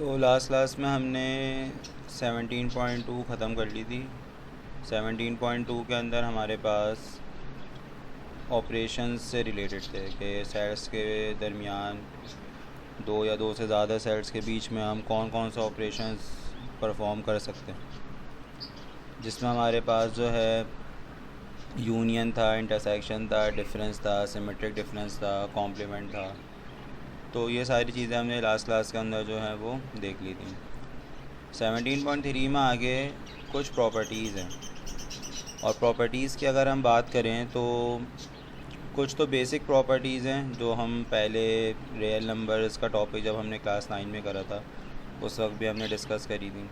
Last class में हमने 17.2 ख़त्म कर ली थी। 17.2 के अंदर हमारे पास ऑपरेशंस से रिलेटेड थे कि सेट्स के दरमियान दो या दो से ज़्यादा सेट्स के बीच में हम कौन कौन सा ऑपरेशंस परफॉर्म कर सकते हैं, जिसमें हमारे पास जो है यूनियन था, इंटरसेक्शन था, डिफरेंस था, सिमेट्रिक डिफरेंस था, कॉम्प्लीमेंट था। तो ये सारी चीज़ें हमने लास्ट क्लास के अंदर जो है वो देख ली थी। 17.3 में आगे कुछ प्रॉपर्टीज़ हैं, और प्रॉपर्टीज़ की अगर हम बात करें तो कुछ तो बेसिक प्रॉपर्टीज़ हैं जो हम पहले रियल नंबर्स का टॉपिक जब हमने क्लास 9 में करा था उस वक्त भी हमने डिस्कस करी थी,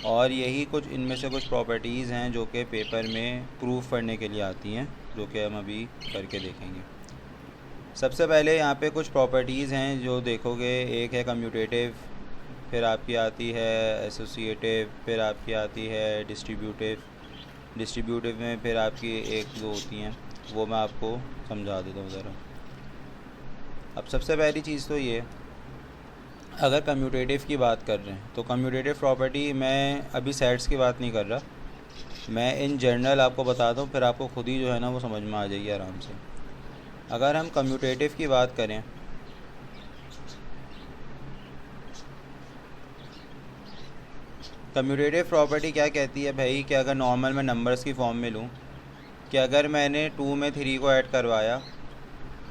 और यही कुछ इनमें से कुछ प्रॉपर्टीज़ हैं जो कि पेपर में प्रूफ करने के लिए आती हैं, जो कि हम अभी करके देखेंगे। सबसे पहले यहाँ पे कुछ प्रॉपर्टीज़ हैं जो देखोगे, एक है कम्यूटेटिव, फिर आपकी आती है एसोसिएटिव, फिर आपकी आती है डिस्ट्रीब्यूटिव। डिस्ट्रीब्यूटिव में फिर आपकी एक दो होती हैं, वो मैं आपको समझा देता हूँ ज़रा। अब सबसे पहली चीज़ तो ये, अगर कम्यूटेटिव की बात कर रहे हैं तो कम्यूटेटिव प्रॉपर्टी, मैं अभी सेट्स की बात नहीं कर रहा, मैं इन जनरल आपको बताता हूँ, फिर आपको खुद ही जो है ना वो समझ में आ जाएगी आराम से। अगर हम कम्यूटेटिव की बात करें कम्यूटेटिव प्रॉपर्टी क्या कहती है भाई, कि अगर नॉर्मल मैं नंबर्स की फॉर्म में लूँ कि अगर मैंने 2 में 3 को ऐड करवाया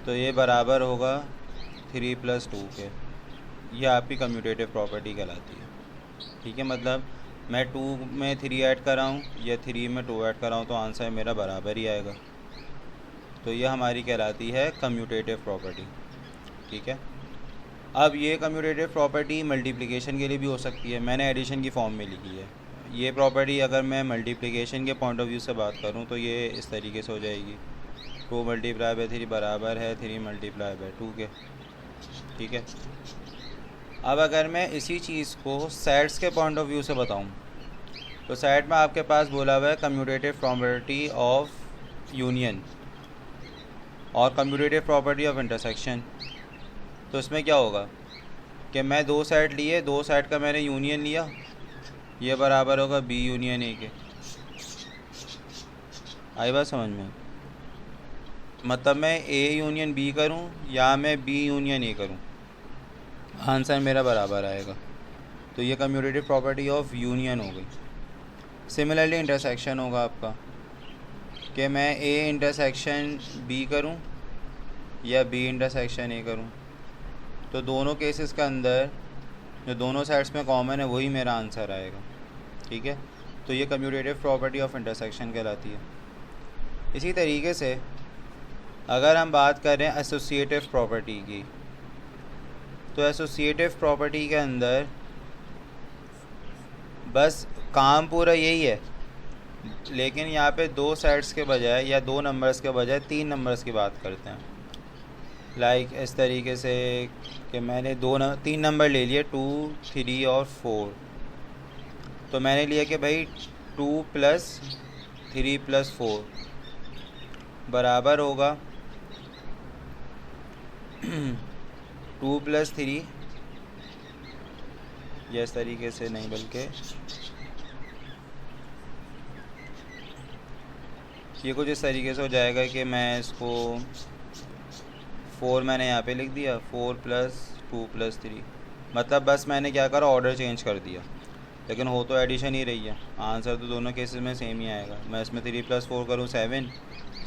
तो ये बराबर होगा 3 + 2 के। ये आपकी कम्यूटेटिव प्रॉपर्टी कहलाती है। ठीक है, मतलब मैं 2 में 3 ऐड कराऊँ या 3 में 2 ऐड कराऊँ तो आंसर मेरा बराबर ही आएगा। तो ये हमारी कहलाती है कम्यूटेटिव प्रॉपर्टी। ठीक है, अब ये कम्यूटेटिव प्रॉपर्टी मल्टीप्लिकेशन के लिए भी हो सकती है, मैंने एडिशन की फॉर्म में लिखी है। ये प्रॉपर्टी अगर मैं मल्टीप्लिकेशन के पॉइंट ऑफ व्यू से बात करूँ तो ये इस तरीके से हो जाएगी, 2 × 3 बराबर है 3 × 2 के। ठीक है, अब अगर मैं इसी चीज़ को सेट्स के पॉइंट ऑफ व्यू से बताऊँ तो सेट में आपके पास बोला हुआ है कम्यूटेटिव प्रॉपर्टी ऑफ यूनियन और कम्यूटेटिव प्रॉपर्टी ऑफ इंटरसेक्शन। तो इसमें क्या होगा कि मैं दो सेट लिए, दो सेट का मैंने यूनियन लिया, ये बराबर होगा बी यूनियन ए के। आई बात समझ में? मतलब मैं ए यूनियन बी करूं या मैं बी यूनियन ए करूं, आंसर मेरा बराबर आएगा। तो ये कम्यूटेटिव प्रॉपर्टी ऑफ यूनियन हो गई। सिमिलरली इंटरसेक्शन होगा आपका कि मैं ए इंटरसेक्शन बी करूं या बी इंटरसेक्शन ए करूं, तो दोनों केसेस के अंदर जो दोनों साइड्स में कॉमन है वही मेरा आंसर आएगा। ठीक है, तो ये कम्यूटेटिव प्रॉपर्टी ऑफ इंटरसेक्शन कहलाती है। इसी तरीके से अगर हम बात करें एसोसिएटिव प्रॉपर्टी की, तो एसोसिएटिव प्रॉपर्टी के अंदर बस काम पूरा यही है, लेकिन यहाँ पे दो साइड्स के बजाय या दो नंबर्स के बजाय 3 नंबर्स की बात करते हैं। लाइक इस तरीके से कि मैंने 3 नंबर ले लिए, 2, 3 और 4। तो मैंने लिया कि भाई 2 + 3 + 4 बराबर होगा 2 + 3, या इस तरीके से नहीं बल्कि ये कुछ इस तरीके से हो जाएगा कि मैं इसको 4 मैंने यहाँ पे लिख दिया, 4 + 2 + 3, मतलब बस मैंने क्या करा, ऑर्डर चेंज कर दिया, लेकिन हो तो एडिशन ही रही है, आंसर तो दोनों केसेस में सेम ही आएगा। मैं इसमें 3 + 4 करूँ 7,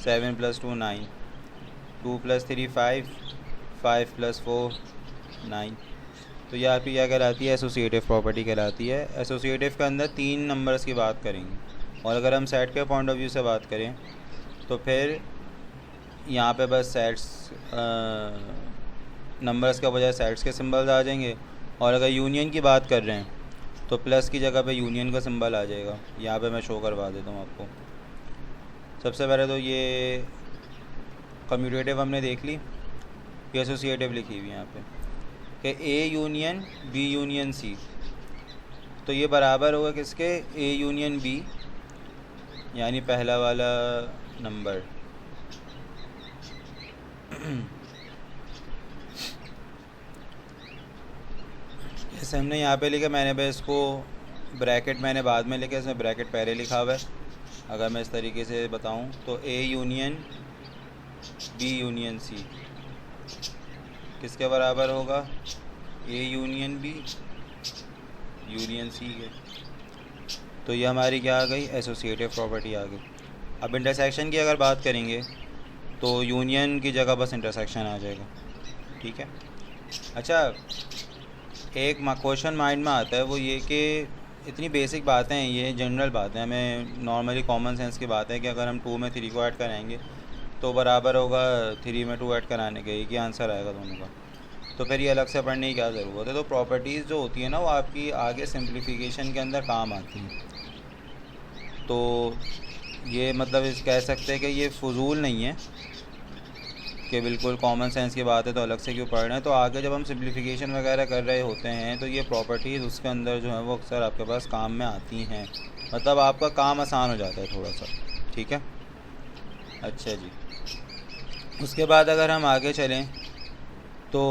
7 + 2 9, 2 + 3 5, 5 + 4 9। तो ये आपकी क्या कहलाती है, एसोसिएटिव प्रॉपर्टी कहलाती है। एसोसिएटिव के अंदर 3 नंबर्स की बात करेंगे, और अगर हम सेट के पॉइंट ऑफ व्यू से बात करें तो फिर यहाँ पे बस सेट्स नंबर्स के बजाय सेट्स के सिंबल्स आ जाएंगे, और अगर यूनियन की बात कर रहे हैं तो प्लस की जगह पे यूनियन का सिंबल आ जाएगा। यहाँ पे मैं शो करवा देता हूँ आपको। सबसे पहले तो ये कम्यूटेटिव हमने देख ली, ये एसोसिएटिव लिखी हुई यहाँ पे कि A union B union C, तो ये बराबर होगा किसके, ए यूनियन बी, यानी पहला वाला नंबर। जैसे हमने यहाँ पे लिखा, मैंने बस इसको ब्रैकेट मैंने बाद में लिखा, इसमें ब्रैकेट पहले लिखा हुआ है। अगर मैं इस तरीके से बताऊँ तो A union B union C किसके बराबर होगा? A union B union C के। तो ये हमारी क्या आ गई? एसोसिएटिव प्रॉपर्टी आ गई। अब इंटरसेक्शन की अगर बात करेंगे तो यूनियन की जगह बस इंटरसेक्शन आ जाएगा, ठीक है। अच्छा, एक क्वेश्चन माइंड में आता है, वो ये कि इतनी बेसिक बातें हैं, ये जनरल बातें हैं, हमें नॉर्मली कॉमन सेंस की बात है कि अगर हम 2 में 3 को ऐड कराएंगे तो बराबर होगा 3 में 2 ऐड कराने के, एक ही आंसर आएगा दोनों का। तो फिर ये अलग से पढ़ने की क्या ज़रूरत है? तो प्रॉपर्टीज़ जो होती है ना, वो आपकी आगे सिंप्लीफिकेशन के अंदर काम आती हैं। तो ये मतलब इस कह सकते हैं कि ये फजूल नहीं है कि बिल्कुल कॉमन सेंस की बात है तो अलग से क्यों पढ़ रहे हैं। तो आगे जब हम सिंप्लीफिकेशन वगैरह कर रहे होते हैं तो ये प्रॉपर्टीज़ उसके अंदर जो है वो अक्सर आपके पास काम में आती हैं, मतलब आपका काम आसान हो जाता है थोड़ा सा, ठीक है। अच्छा जी, उसके बाद अगर हम आगे चलें तो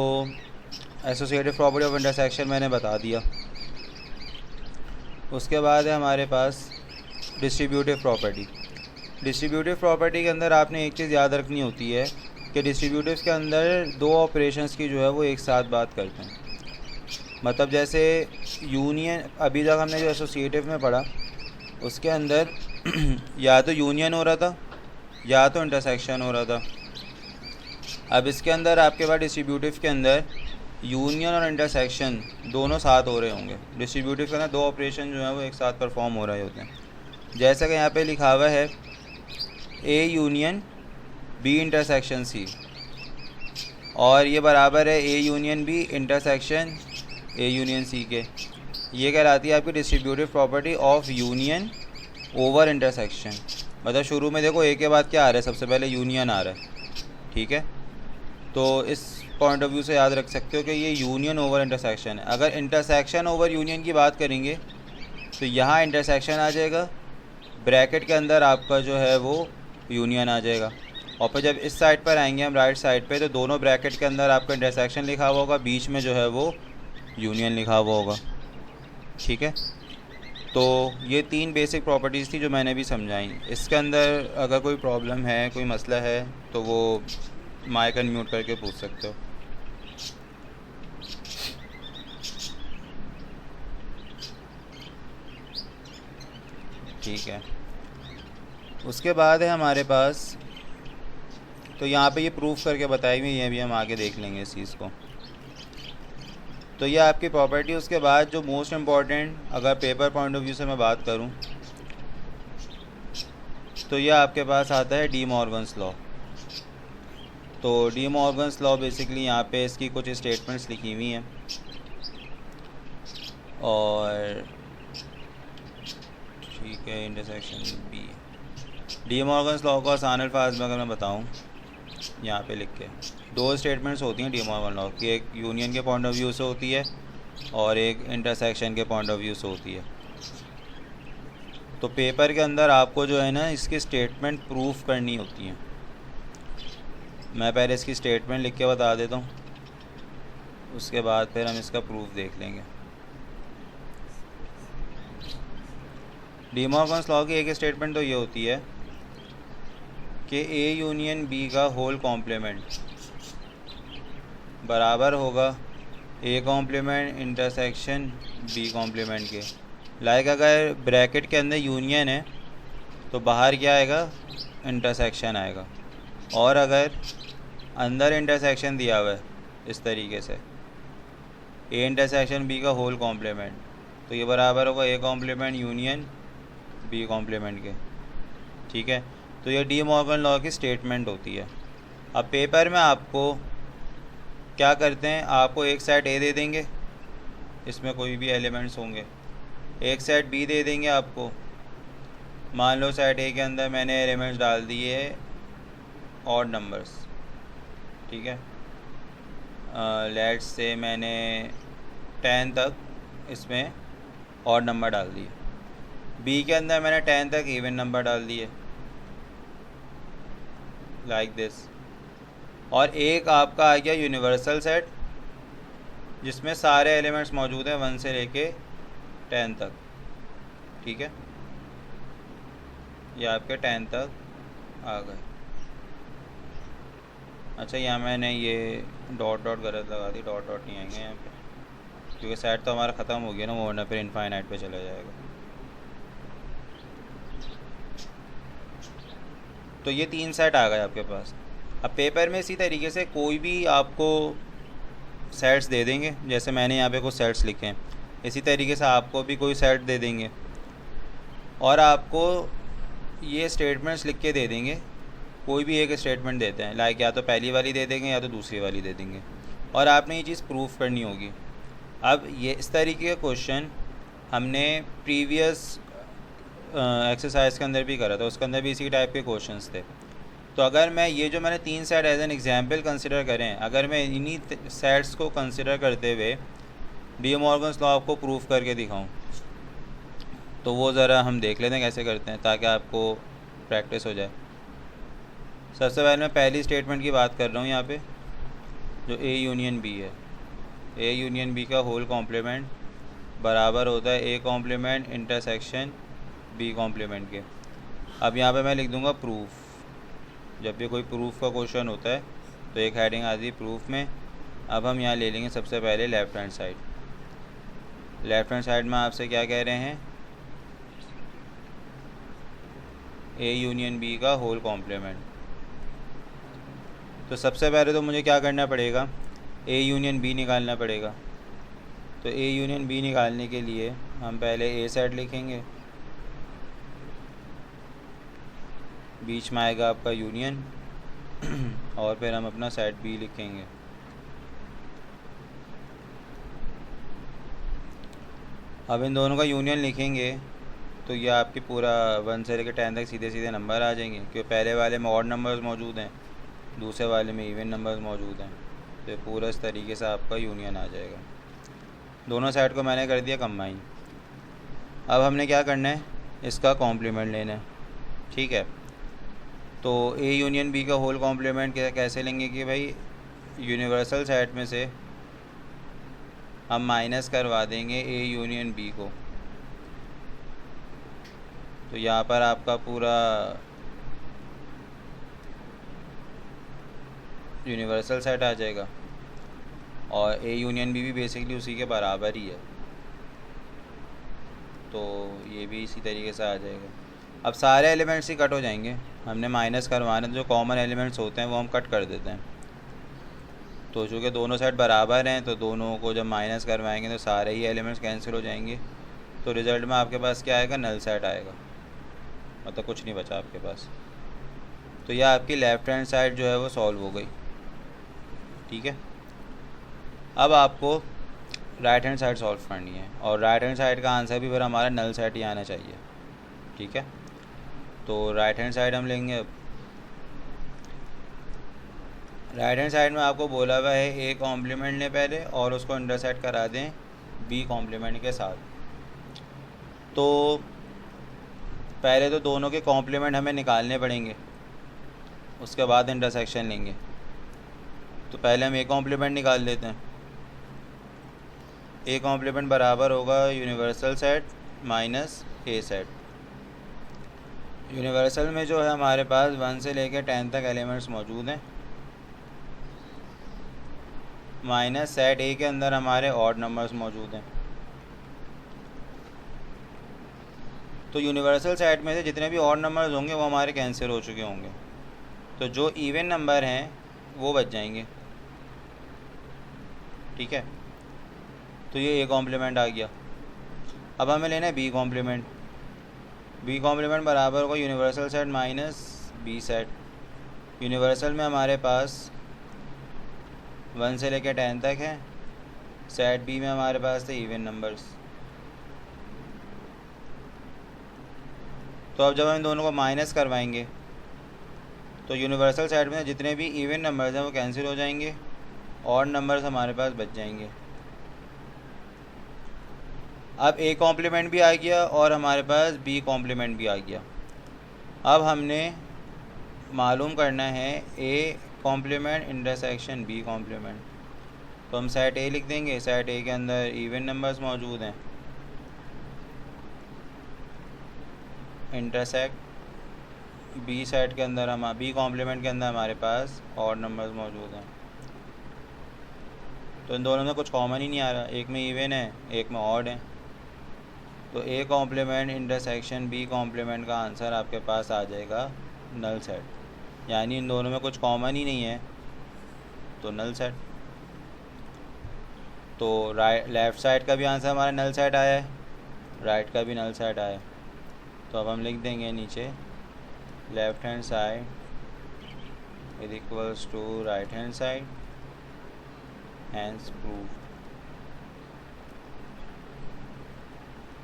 एसोसिएटिव प्रॉपर्टी ऑफ इंटरसेक्शन मैंने बता दिया। उसके बाद है हमारे पास डिस्ट्रीब्यूटिव प्रॉपर्टी। डिस्ट्रीब्यूटिव प्रॉपर्टी के अंदर आपने एक चीज़ याद रखनी होती है कि डिस्ट्रीब्यूटिव के अंदर 2 ऑपरेशंस की जो है वो एक साथ बात करते हैं। मतलब जैसे यूनियन, अभी तक हमने जो एसोसिएटिव में पढ़ा उसके अंदर या तो यूनियन हो रहा था या तो इंटरसेक्शन हो रहा था। अब इसके अंदर आपके पास डिस्ट्रीब्यूटिव के अंदर यूनियन और इंटरसेक्शन दोनों साथ हो रहे होंगे। डिस्ट्रीब्यूटिव के अंदर 2 ऑपरेशन जो है वो एक साथ परफॉर्म हो रहे होते हैं। जैसा कि यहाँ पे लिखा हुआ है A union B intersection C, और ये बराबर है A union B intersection A union C के। ये कहलाती है आपकी distributive property of union over intersection. मतलब शुरू में देखो ए के बाद क्या आ रहा है? सबसे पहले यूनियन आ रहा है, ठीक है। तो इस पॉइंट ऑफ व्यू से याद रख सकते हो कि ये यूनियन ओवर इंटरसेक्शन है। अगर इंटरसेक्शन ओवर यूनियन की बात करेंगे तो यहाँ इंटरसेक्शन आ जाएगा, ब्रैकेट के अंदर आपका जो है वो यूनियन आ जाएगा, और फिर जब इस साइड पर आएंगे हम राइट साइड पे तो दोनों ब्रैकेट के अंदर आपका इंटरसेक्शन लिखा हुआ होगा, बीच में जो है वो यूनियन लिखा हुआ होगा, ठीक है। तो ये 3 बेसिक प्रॉपर्टीज़ थी जो मैंने भी समझाई। इसके अंदर अगर कोई प्रॉब्लम है, कोई मसला है तो वो माइक अनम्यूट करके पूछ सकते हो। ठीक है, उसके बाद है हमारे पास, तो यहाँ पे ये प्रूफ करके बताई हुई है, अभी हम आगे देख लेंगे इस चीज़ को। तो ये आपकी प्रॉपर्टी। उसके बाद जो मोस्ट इम्पॉर्टेंट, अगर पेपर पॉइंट ऑफ व्यू से मैं बात करूँ तो ये आपके पास आता है डी मॉर्गन्स लॉ। तो डी मॉर्गन्स लॉ बेसिकली यहाँ पे इसकी कुछ स्टेटमेंट्स लिखी हुई हैं, और ठीक है, intersection B. De Morgan's law को आसान अल्फाज में अगर मैं बताऊँ, यहाँ पे लिख के 2 स्टेटमेंट्स होती हैं डी मॉर्गन लॉ की, एक यूनियन के पॉइंट ऑफ व्यू से होती है और एक इंटरसेक्शन के पॉइंट ऑफ व्यू से होती है। तो पेपर के अंदर आपको जो है ना इसकी स्टेटमेंट प्रूफ करनी होती है। मैं पहले इसकी स्टेटमेंट लिख के बता देता हूँ, उसके बाद फिर हम इसका प्रूफ देख लेंगे। डी मॉर्गन्स लॉ की एक स्टेटमेंट तो ये होती है कि ए यूनियन बी का होल कॉम्प्लीमेंट बराबर होगा A complement intersection B complement के। लाइक अगर ब्रैकेट के अंदर यूनियन है तो बाहर क्या आएगा? इंटरसेक्शन आएगा। और अगर अंदर इंटरसेक्शन दिया हुआ है इस तरीके से ए इंटरसेक्शन बी का होल कॉम्प्लीमेंट, तो ये बराबर होगा A complement union B complement के, ठीक है। तो ये डी मॉर्गन लॉ की स्टेटमेंट होती है। अब पेपर में आपको क्या करते हैं, आपको एक साइड ए दे देंगे, इसमें कोई भी एलिमेंट्स होंगे, एक साइड बी दे देंगे आपको। मान लो साइड ए के अंदर मैंने एलिमेंट्स डाल दिए ऑड नंबर्स, ठीक है। लेट्स से मैंने 10 तक इसमें ऑड नंबर डाल दिए, बी के अंदर मैंने 10 तक इवन नंबर डाल दिए, लाइक दिस। और एक आपका आ गया यूनिवर्सल सेट, जिसमें सारे एलिमेंट्स मौजूद हैं 1 से लेके 10 तक। ठीक है, ये आपके 10 तक आ गए। अच्छा, यहाँ मैंने ये डॉट डॉट गलत लगा दी, डॉट डॉट नहीं आएंगे यहाँ पे, क्योंकि सेट तो हमारा ख़त्म हो गया ना, वो वरना फिर इनफाइनाइट पे चला जाएगा। तो ये 3 सेट आ गए आपके पास। अब पेपर में इसी तरीके से कोई भी आपको सेट्स दे देंगे, जैसे मैंने यहाँ पे कुछ सेट्स लिखे हैं, इसी तरीके से आपको भी कोई सेट दे देंगे और आपको ये स्टेटमेंट्स लिख के दे देंगे। कोई भी एक स्टेटमेंट देते हैं, लाइक या तो पहली वाली दे देंगे या तो दूसरी वाली दे देंगे, और आपने ये चीज़ प्रूफ करनी होगी। अब ये इस तरीके का क्वेश्चन हमने प्रीवियस एक्सरसाइज के अंदर भी करा था, उसके अंदर भी इसी टाइप के क्वेश्चंस थे। तो अगर मैं ये जो मैंने 3 set as an example consider करें, अगर मैं इन्हीं सेट्स को कंसिडर करते हुए डी मॉर्गन्स लॉ आपको प्रूफ करके दिखाऊं, तो वो ज़रा हम देख लेते हैं कैसे करते हैं, ताकि आपको प्रैक्टिस हो जाए। सबसे पहले मैं पहली स्टेटमेंट की बात कर रहा हूँ यहाँ पे, जो ए यूनियन बी है। ए यूनियन बी का होल कॉम्प्लीमेंट बराबर होता है A complement intersection B complement के। अब यहाँ पे मैं लिख दूँगा प्रूफ। जब भी कोई प्रूफ का क्वेश्चन होता है तो एक हेडिंग आती है प्रूफ में। अब हम यहाँ ले लेंगे सबसे पहले left hand side. Left hand side में आपसे क्या कह रहे हैं, ए यूनियन बी का होल कॉम्प्लीमेंट। तो सबसे पहले तो मुझे क्या करना पड़ेगा, ए यूनियन बी निकालना पड़ेगा। तो ए यूनियन बी निकालने के लिए हम पहले ए सेट लिखेंगे, बीच में आएगा आपका यूनियन, और फिर हम अपना सेट बी लिखेंगे। अब इन दोनों का यूनियन लिखेंगे तो ये आपके पूरा 1 से लेकर 10 तक सीधे सीधे नंबर आ जाएंगे, क्योंकि पहले वाले में ऑड नंबर्स मौजूद हैं, दूसरे वाले में इवन नंबर्स मौजूद हैं। तो पूरा इस तरीके से आपका यूनियन आ जाएगा। दोनों सेट को मैंने कर दिया कंबाइन। अब हमने क्या करना है, इसका कॉम्प्लीमेंट लेना है। ठीक है, तो ए यूनियन बी का होल कॉम्प्लीमेंट कैसे लेंगे कि भाई यूनिवर्सल सेट में से हम माइनस करवा देंगे ए यूनियन बी को। तो यहाँ पर आपका पूरा यूनिवर्सल सेट आ जाएगा, और ए यूनियन बी भी बेसिकली उसी के बराबर ही है, तो ये भी इसी तरीके से आ जाएगा। अब सारे एलिमेंट्स ही कट हो जाएंगे, हमने माइनस करवाने, तो जो कॉमन एलिमेंट्स होते हैं वो हम कट कर देते हैं। तो चूँकि दोनों सेट बराबर हैं, तो दोनों को जब माइनस करवाएंगे तो सारे ही एलिमेंट्स कैंसिल हो जाएंगे। तो रिज़ल्ट में आपके पास क्या आएगा, नल सेट आएगा, मतलब कुछ नहीं बचा आपके पास। तो यह आपकी लेफ़्ट हैंड साइड जो है वो सॉल्व हो गई। ठीक है, अब आपको राइट हैंड साइड सॉल्व करनी है, और राइट हैंड साइड का आंसर भी फिर हमारा नल सेट ही आना चाहिए। ठीक है, तो राइट हैंड साइड हम लेंगे। अब राइट हैंड साइड में आपको बोला हुआ है ए कॉम्प्लीमेंट लें पहले, और उसको इंटरसेक्ट करा दें बी कॉम्प्लीमेंट के साथ। तो पहले तो दोनों के कॉम्प्लीमेंट हमें निकालने पड़ेंगे, उसके बाद इंटरसेक्शन लेंगे। तो पहले हम ए कॉम्प्लीमेंट निकाल लेते हैं। ए कॉम्प्लीमेंट बराबर होगा यूनिवर्सल सेट माइनस ए सेट। यूनिवर्सल में जो है हमारे पास 1 से लेकर 10 तक एलिमेंट्स मौजूद हैं, माइनस सेट ए के अंदर हमारे ऑड नंबर्स मौजूद हैं। तो यूनिवर्सल सेट में से जितने भी ऑड नंबर्स होंगे वो हमारे कैंसिल हो चुके होंगे, तो जो इवन नंबर हैं वो बच जाएंगे। ठीक है, तो ये ए कॉम्प्लीमेंट आ गया। अब हमें लेना है बी कॉम्प्लीमेंट। बी कॉम्प्लीमेंट बराबर होगा universal set minus B set. Universal में हमारे पास 1 से लेकर 10 तक है, सेट बी में हमारे पास थे इवन नंबर्स। तो अब जब हम इन दोनों को माइनस करवाएंगे तो यूनिवर्सल सेट में जितने भी इवन नंबर्स हैं वो कैंसिल हो जाएंगे, और नंबर्स हमारे पास बच जाएंगे। अब ए कॉम्प्लीमेंट भी आ गया और हमारे पास बी कॉम्प्लीमेंट भी आ गया। अब हमने मालूम करना है A complement intersection B complement. तो हम सेट ए लिख देंगे। सेट ए के अंदर इवन नंबर्स मौजूद हैं, इंटरसेक्ट बी सेट के अंदर हम बी कॉम्प्लीमेंट के अंदर हमारे पास ऑड नंबर्स मौजूद हैं। तो इन दोनों में कुछ कॉमन ही नहीं आ रहा, एक में इवन है एक में ऑड है। तो A complement intersection B complement का आंसर आपके पास आ जाएगा नल सेट, यानी इन दोनों में कुछ कॉमन ही नहीं है, तो नल सेट। तो लेफ़्ट साइड का भी आंसर हमारा नल सेट आया है, राइट का भी नल सेट आया है। तो अब हम लिख देंगे नीचे left hand side is equals to right hand side, hence prove.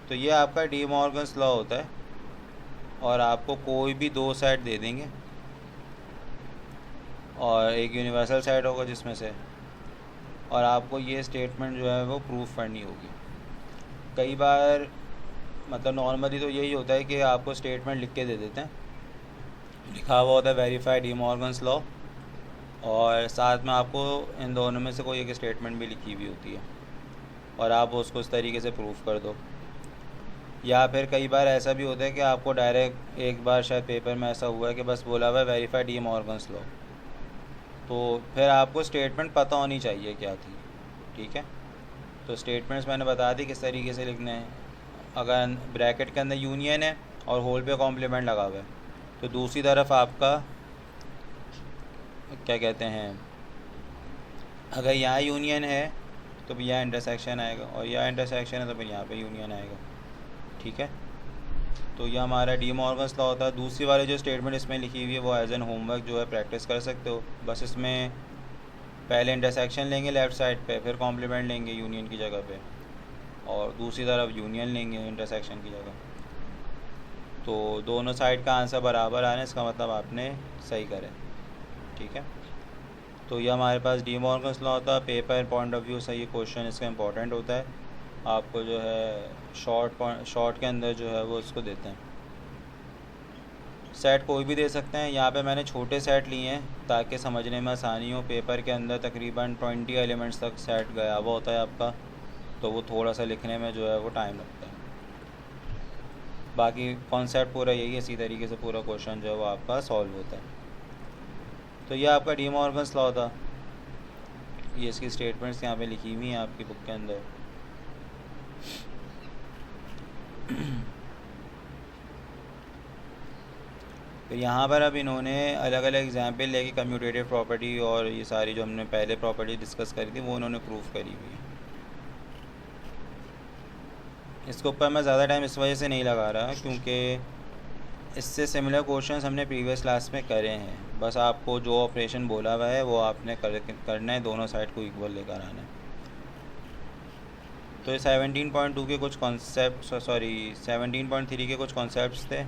तो ये आपका डी मॉर्गन्स लॉ होता है, और आपको कोई भी दो सेट दे देंगे और एक यूनिवर्सल सेट होगा जिसमें से, और आपको ये स्टेटमेंट जो है वो प्रूफ करनी होगी। कई बार मतलब नॉर्मली तो यही होता है कि आपको स्टेटमेंट लिख के दे देते हैं, लिखा हुआ होता है वेरीफाइड डी मॉर्गन्स लॉ, और साथ में आपको इन दोनों में से कोई एक स्टेटमेंट भी लिखी हुई होती है और आप उसको इस तरीके से प्रूफ कर दो। या फिर कई बार ऐसा भी होता है कि आपको डायरेक्ट एक बार शायद पेपर में ऐसा हुआ है कि बस बोला हुआ है वेरीफाइड डी मॉर्गन्स लॉ, तो फिर आपको स्टेटमेंट पता होनी चाहिए क्या थी। ठीक है, तो स्टेटमेंट्स मैंने बता दी किस तरीके से लिखने हैं। अगर ब्रैकेट के अंदर यूनियन है और होल पे कॉम्प्लीमेंट लगा हुआ है, तो दूसरी तरफ आपका क्या कहते हैं, अगर यहाँ यूनियन है तो फिर यहाँ इंटरसेक्शन आएगा, और यहाँ इंटरसेक्शन है तो फिर यहाँ पे यूनियन आएगा। ठीक है, तो ये हमारा डी मॉर्गन्स लॉ होता है। दूसरी वाली जो स्टेटमेंट इसमें लिखी हुई है वो एज एन होमवर्क जो है प्रैक्टिस कर सकते हो। बस इसमें पहले इंटरसेक्शन लेंगे लेफ़्ट साइड पे, फिर कॉम्प्लीमेंट लेंगे यूनियन की जगह पे, और दूसरी तरफ यूनियन लेंगे इंटरसेक्शन की जगह। तो दोनों साइड का आंसर बराबर आना, इसका मतलब आपने सही करें। ठीक है, तो ये हमारे पास डी मॉर्गन्स लॉ होता है। पेपर पॉइंट ऑफ व्यू से ये क्वेश्चन इसका इंपॉर्टेंट होता है, आपको जो है शॉर्ट के अंदर जो है वो इसको देते हैं। सेट कोई भी दे सकते हैं, यहाँ पे मैंने छोटे सेट लिए हैं ताकि समझने में आसानी हो। पेपर के अंदर तकरीबन 20 एलिमेंट्स तक सेट गया हुआ होता है आपका, तो वो थोड़ा सा लिखने में जो है वो टाइम लगता है। बाकी कॉन्सेप्ट पूरा यही है, इसी तरीके से पूरा क्वेश्चन जो है वो आपका सॉल्व होता है। तो ये आपका डी मॉर्गन्स लॉ था। ये इसकी स्टेटमेंट्स यहाँ पे लिखी हुई हैं आपकी बुक के अंदर। तो यहाँ पर अब इन्होंने अलग अलग एग्जाम्पल लेके कम्यूटेटिव प्रॉपर्टी और ये सारी जो हमने पहले प्रॉपर्टी डिस्कस करी थी वो उन्होंने प्रूफ करी हुई है। इसके ऊपर मैं ज़्यादा टाइम इस वजह से नहीं लगा रहा क्योंकि इससे सिमिलर क्वेश्चंस हमने प्रीवियस क्लास में करे हैं। बस आपको जो ऑपरेशन बोला हुआ है वो आपने करना है, दोनों साइड को इक्वल लेकर आना है। तो ये 17.2 के कुछ कॉन्सेप्ट 17.3 के कुछ कॉन्सेप्ट्स थे